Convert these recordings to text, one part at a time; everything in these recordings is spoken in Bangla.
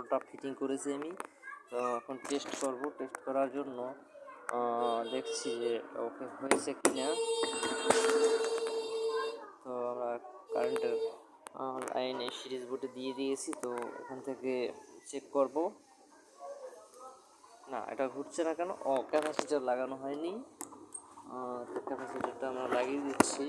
মোটরটা ফিটিং করেছি আমি। তো এখন টেস্ট করব। টেস্ট করার জন্য দেখছি যে ওকে হয়েছে কি না। তো আমরা কারেন্টের লাইনে সিরিজ বোর্ডে দিয়ে দিয়েছি, তো এখান থেকে চেক করব। না, এটা ঘুরছে না কেন? ক্যাপাসিটার লাগানো হয়নি। তো ক্যাপাসিটারটা আমরা লাগিয়ে দিচ্ছি।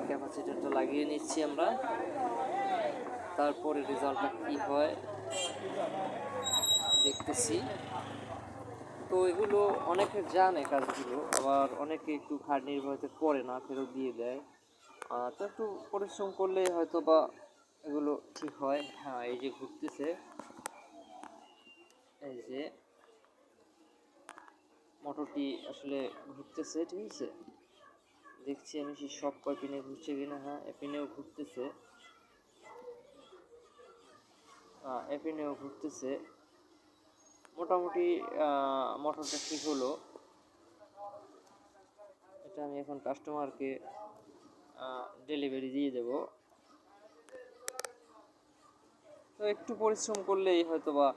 ক্যাপাসিটারটা লাগিয়ে নিচ্ছি আমরা, তারপরে রেজাল্টটা কী হয় দেখতেছি। তো এগুলো অনেকে জানে কাজগুলো, আবার অনেকে একটু খাটনির ভয়তে করে না, ফেরত দিয়ে দেয়। তো একটু পরিশ্রম করলে হয়তো বা এগুলো ঠিক হয়। হ্যাঁ, এই যে ঘুরতেছে, এই যে মোটরটি আসলে ঘুরতেছে, ঠিক আছে। দেখছি আমি সব কয় পিনে ঘুরছে কিনা। হ্যাঁ, এপিনেও ঘুরতেছে, এপিনেও ঘুরতেছে। মোটামুটি মোটরটা ঠিক হলো। এটা আমি এখন কাস্টমারকে ডেলিভারি দিয়ে দেব। তো একটু পরিশ্রম করলেই হয়তো বা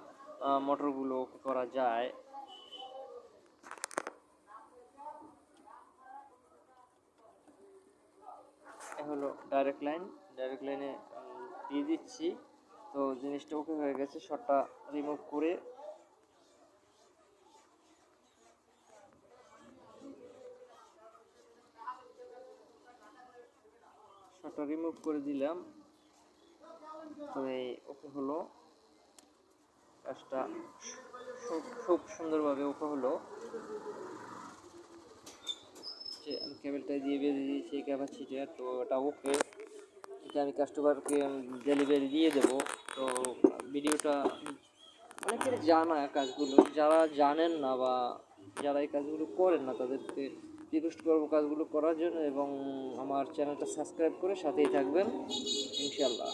মোটরগুলো করা যায়। এ হলো ডাইরেক্ট লাইনে দিয়ে দিচ্ছি। তো জিনিসটা ওকে হয়ে গেছে। শর্টটা রিমুভ করে দিলাম। তো এই ওকে হলো, কাজটা খুব সুন্দরভাবে ওকে হলো। যে আমি কেবলটা দিয়ে বেরিয়ে দিয়েছি এই ক্যাপাসিটার, তো এটা ওকে। এটা আমি কাস্টমারকে ডেলিভারি দিয়ে দেবো। তো ভিডিওটা অনেকের জানা কাজগুলো, যারা জানেন না বা যারা এই কাজগুলো করেন না তাদেরকে রিকোয়েস্ট করবো কাজগুলো করার জন্য, এবং আমার চ্যানেলটা সাবস্ক্রাইব করে সাথেই থাকবেন ইনশাল্লাহ।